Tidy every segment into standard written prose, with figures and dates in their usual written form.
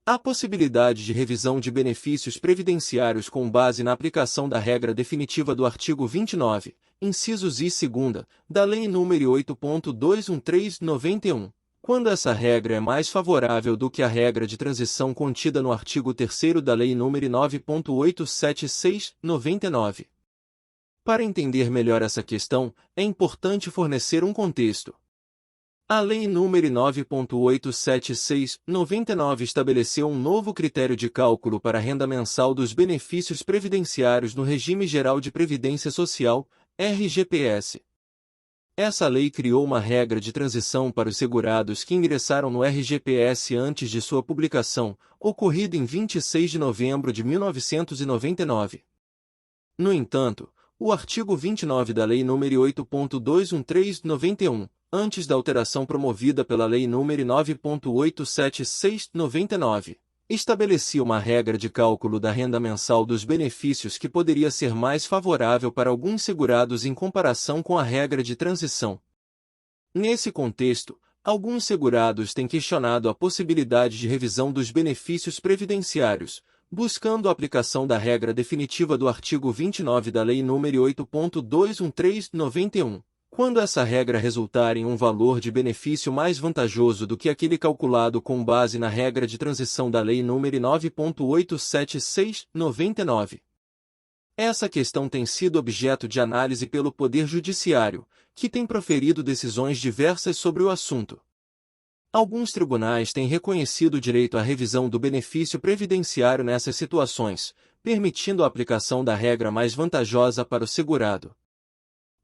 A possibilidade de revisão de benefícios previdenciários com base na aplicação da regra definitiva do artigo 29, incisos I e 2, da Lei nº 8.213/91, quando essa regra é mais favorável do que a regra de transição contida no artigo 3º da Lei nº 9.876/99. Para entender melhor essa questão, é importante fornecer um contexto. A Lei nº 9.876/99 estabeleceu um novo critério de cálculo para a renda mensal dos benefícios previdenciários no Regime Geral de Previdência Social, RGPS. Essa lei criou uma regra de transição para os segurados que ingressaram no RGPS antes de sua publicação, ocorrida em 26 de novembro de 1999. No entanto, o artigo 29 da Lei nº 8.213/91, antes da alteração promovida pela Lei nº 9.876/99, estabelecia uma regra de cálculo da renda mensal dos benefícios que poderia ser mais favorável para alguns segurados em comparação com a regra de transição. Nesse contexto, alguns segurados têm questionado a possibilidade de revisão dos benefícios previdenciários, buscando a aplicação da regra definitiva do artigo 29 da Lei nº 8.213/91. Quando essa regra resultar em um valor de benefício mais vantajoso do que aquele calculado com base na regra de transição da Lei nº 9.876/99. Essa questão tem sido objeto de análise pelo Poder Judiciário, que tem proferido decisões diversas sobre o assunto. Alguns tribunais têm reconhecido o direito à revisão do benefício previdenciário nessas situações, permitindo a aplicação da regra mais vantajosa para o segurado.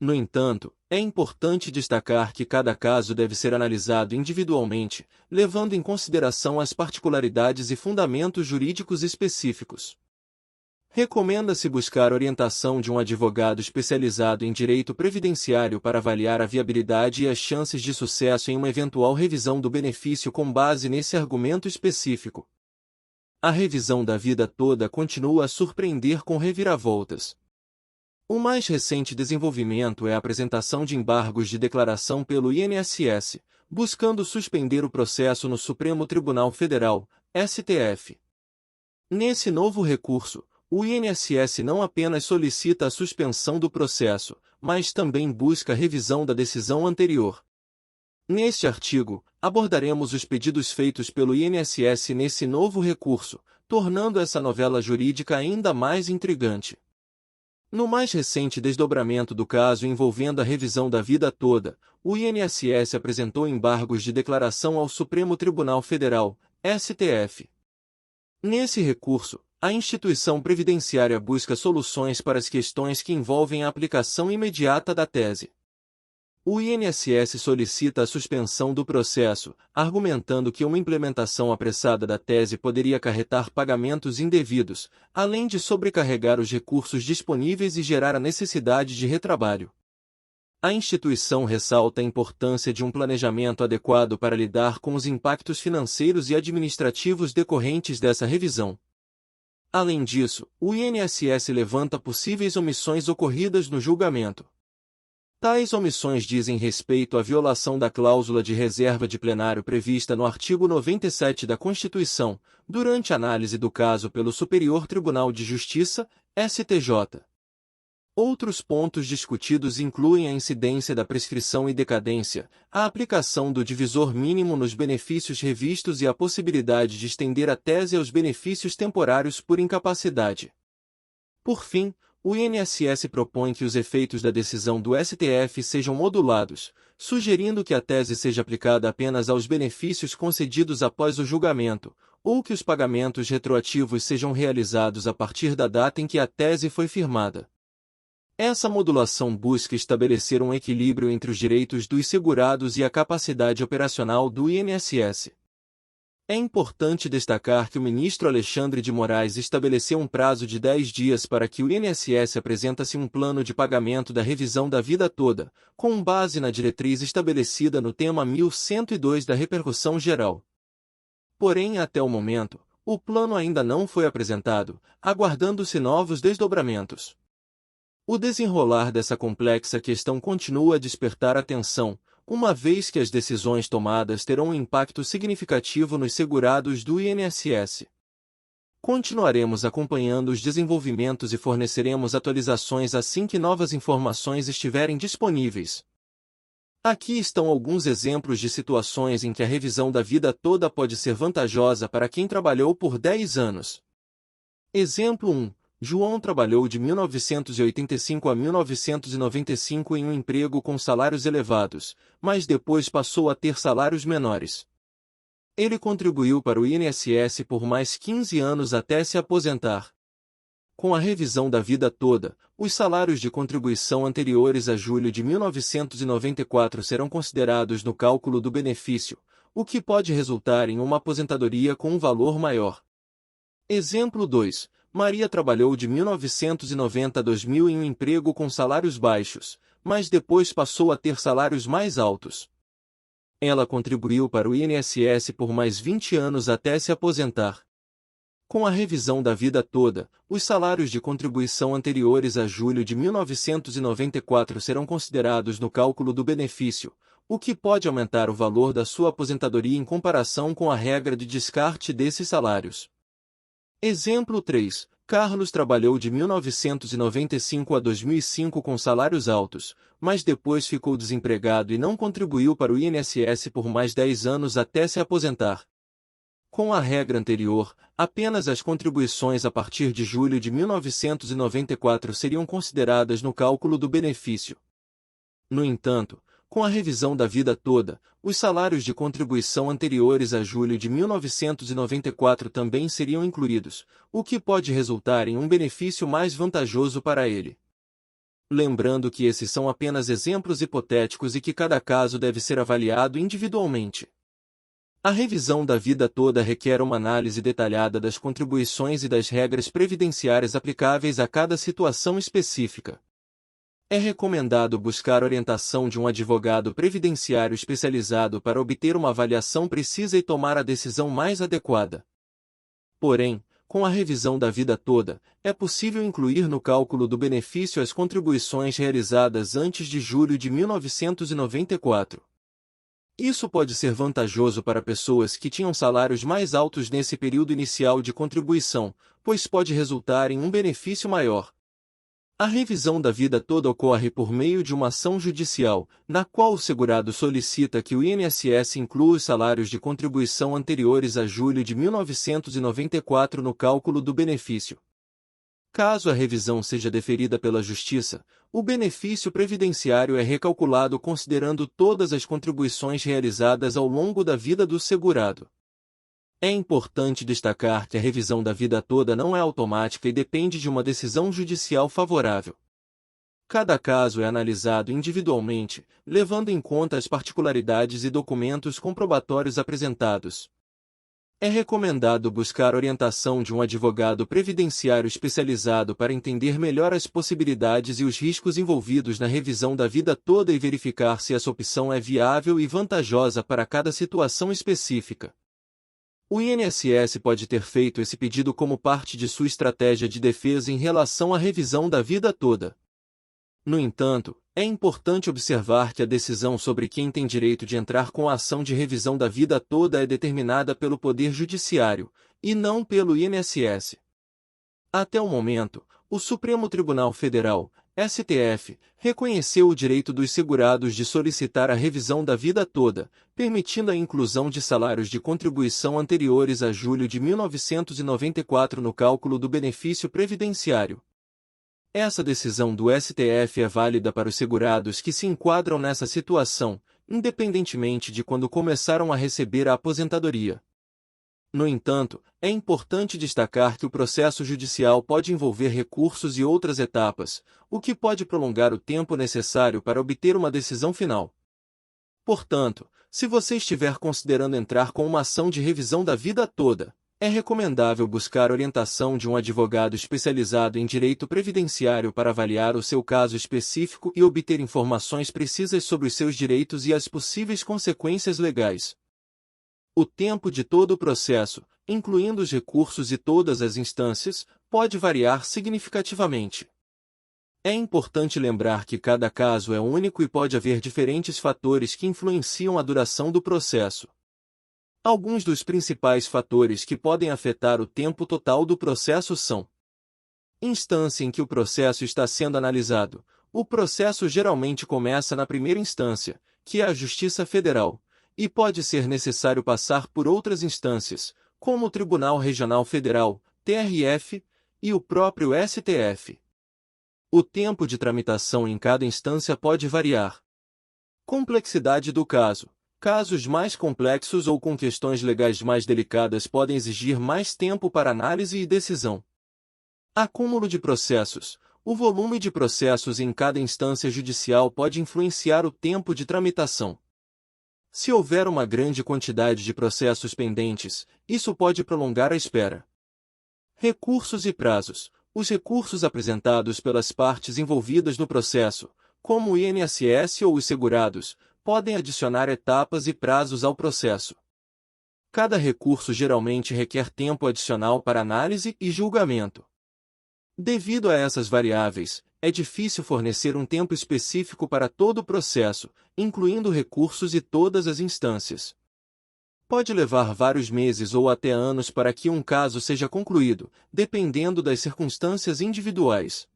No entanto, é importante destacar que cada caso deve ser analisado individualmente, levando em consideração as particularidades e fundamentos jurídicos específicos. Recomenda-se buscar orientação de um advogado especializado em direito previdenciário para avaliar a viabilidade e as chances de sucesso em uma eventual revisão do benefício com base nesse argumento específico. A revisão da vida toda continua a surpreender com reviravoltas. O mais recente desenvolvimento é a apresentação de embargos de declaração pelo INSS, buscando suspender o processo no Supremo Tribunal Federal, STF. Nesse novo recurso, o INSS não apenas solicita a suspensão do processo, mas também busca a revisão da decisão anterior. Neste artigo, abordaremos os pedidos feitos pelo INSS nesse novo recurso, tornando essa novela jurídica ainda mais intrigante. No mais recente desdobramento do caso envolvendo a revisão da vida toda, o INSS apresentou embargos de declaração ao Supremo Tribunal Federal, STF. Nesse recurso, a instituição previdenciária busca soluções para as questões que envolvem a aplicação imediata da tese. O INSS solicita a suspensão do processo, argumentando que uma implementação apressada da tese poderia acarretar pagamentos indevidos, além de sobrecarregar os recursos disponíveis e gerar a necessidade de retrabalho. A instituição ressalta a importância de um planejamento adequado para lidar com os impactos financeiros e administrativos decorrentes dessa revisão. Além disso, o INSS levanta possíveis omissões ocorridas no julgamento. Tais omissões dizem respeito à violação da cláusula de reserva de plenário prevista no artigo 97 da Constituição, durante análise do caso pelo Superior Tribunal de Justiça, STJ. Outros pontos discutidos incluem a incidência da prescrição e decadência, a aplicação do divisor mínimo nos benefícios revistos e a possibilidade de estender a tese aos benefícios temporários por incapacidade. Por fim, o INSS propõe que os efeitos da decisão do STF sejam modulados, sugerindo que a tese seja aplicada apenas aos benefícios concedidos após o julgamento, ou que os pagamentos retroativos sejam realizados a partir da data em que a tese foi firmada. Essa modulação busca estabelecer um equilíbrio entre os direitos dos segurados e a capacidade operacional do INSS. É importante destacar que o ministro Alexandre de Moraes estabeleceu um prazo de 10 dias para que o INSS apresentasse um plano de pagamento da revisão da vida toda, com base na diretriz estabelecida no tema 1102 da repercussão geral. Porém, até o momento, o plano ainda não foi apresentado, aguardando-se novos desdobramentos. O desenrolar dessa complexa questão continua a despertar atenção, uma vez que as decisões tomadas terão um impacto significativo nos segurados do INSS. Continuaremos acompanhando os desenvolvimentos e forneceremos atualizações assim que novas informações estiverem disponíveis. Aqui estão alguns exemplos de situações em que a revisão da vida toda pode ser vantajosa para quem trabalhou por 10 anos. Exemplo 1. João trabalhou de 1985 a 1995 em um emprego com salários elevados, mas depois passou a ter salários menores. Ele contribuiu para o INSS por mais 15 anos até se aposentar. Com a revisão da vida toda, os salários de contribuição anteriores a julho de 1994 serão considerados no cálculo do benefício, o que pode resultar em uma aposentadoria com um valor maior. Exemplo 2. Maria trabalhou de 1990 a 2000 em um emprego com salários baixos, mas depois passou a ter salários mais altos. Ela contribuiu para o INSS por mais 20 anos até se aposentar. Com a revisão da vida toda, os salários de contribuição anteriores a julho de 1994 serão considerados no cálculo do benefício, o que pode aumentar o valor da sua aposentadoria em comparação com a regra de descarte desses salários. Exemplo 3. Carlos trabalhou de 1995 a 2005 com salários altos, mas depois ficou desempregado e não contribuiu para o INSS por mais 10 anos até se aposentar. Com a regra anterior, apenas as contribuições a partir de julho de 1994 seriam consideradas no cálculo do benefício. No entanto, com a revisão da vida toda, os salários de contribuição anteriores a julho de 1994 também seriam incluídos, o que pode resultar em um benefício mais vantajoso para ele. Lembrando que esses são apenas exemplos hipotéticos e que cada caso deve ser avaliado individualmente. A revisão da vida toda requer uma análise detalhada das contribuições e das regras previdenciárias aplicáveis a cada situação específica. É recomendado buscar orientação de um advogado previdenciário especializado para obter uma avaliação precisa e tomar a decisão mais adequada. Porém, com a revisão da vida toda, é possível incluir no cálculo do benefício as contribuições realizadas antes de julho de 1994. Isso pode ser vantajoso para pessoas que tinham salários mais altos nesse período inicial de contribuição, pois pode resultar em um benefício maior. A revisão da vida toda ocorre por meio de uma ação judicial, na qual o segurado solicita que o INSS inclua os salários de contribuição anteriores a julho de 1994 no cálculo do benefício. Caso a revisão seja deferida pela Justiça, o benefício previdenciário é recalculado considerando todas as contribuições realizadas ao longo da vida do segurado. É importante destacar que a revisão da vida toda não é automática e depende de uma decisão judicial favorável. Cada caso é analisado individualmente, levando em conta as particularidades e documentos comprobatórios apresentados. É recomendado buscar orientação de um advogado previdenciário especializado para entender melhor as possibilidades e os riscos envolvidos na revisão da vida toda e verificar se essa opção é viável e vantajosa para cada situação específica. O INSS pode ter feito esse pedido como parte de sua estratégia de defesa em relação à revisão da vida toda. No entanto, é importante observar que a decisão sobre quem tem direito de entrar com a ação de revisão da vida toda é determinada pelo Poder Judiciário, e não pelo INSS. Até o momento, o Supremo Tribunal Federal, STF, reconheceu o direito dos segurados de solicitar a revisão da vida toda, permitindo a inclusão de salários de contribuição anteriores a julho de 1994 no cálculo do benefício previdenciário. Essa decisão do STF é válida para os segurados que se enquadram nessa situação, independentemente de quando começaram a receber a aposentadoria. No entanto, é importante destacar que o processo judicial pode envolver recursos e outras etapas, o que pode prolongar o tempo necessário para obter uma decisão final. Portanto, se você estiver considerando entrar com uma ação de revisão da vida toda, é recomendável buscar orientação de um advogado especializado em direito previdenciário para avaliar o seu caso específico e obter informações precisas sobre os seus direitos e as possíveis consequências legais. O tempo de todo o processo, incluindo os recursos e todas as instâncias, pode variar significativamente. É importante lembrar que cada caso é único e pode haver diferentes fatores que influenciam a duração do processo. Alguns dos principais fatores que podem afetar o tempo total do processo são: instância em que o processo está sendo analisado. O processo geralmente começa na primeira instância, que é a Justiça Federal, e pode ser necessário passar por outras instâncias, como o Tribunal Regional Federal, TRF, e o próprio STF. O tempo de tramitação em cada instância pode variar. Complexidade do caso. Casos mais complexos ou com questões legais mais delicadas podem exigir mais tempo para análise e decisão. Acúmulo de processos. O volume de processos em cada instância judicial pode influenciar o tempo de tramitação. Se houver uma grande quantidade de processos pendentes, isso pode prolongar a espera. Recursos e prazos. Os recursos apresentados pelas partes envolvidas no processo, como o INSS ou os segurados, podem adicionar etapas e prazos ao processo. Cada recurso geralmente requer tempo adicional para análise e julgamento. Devido a essas variáveis, é difícil fornecer um tempo específico para todo o processo, incluindo recursos e todas as instâncias. Pode levar vários meses ou até anos para que um caso seja concluído, dependendo das circunstâncias individuais.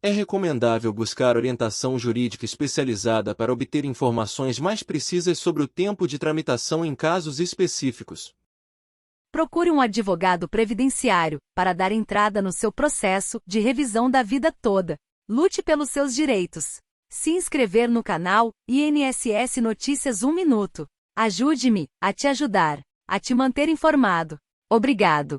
É recomendável buscar orientação jurídica especializada para obter informações mais precisas sobre o tempo de tramitação em casos específicos. Procure um advogado previdenciário para dar entrada no seu processo de revisão da vida toda. Lute pelos seus direitos. Se inscrever no canal INSS Notícias 1 Minuto. Ajude-me a te ajudar, a te manter informado. Obrigado.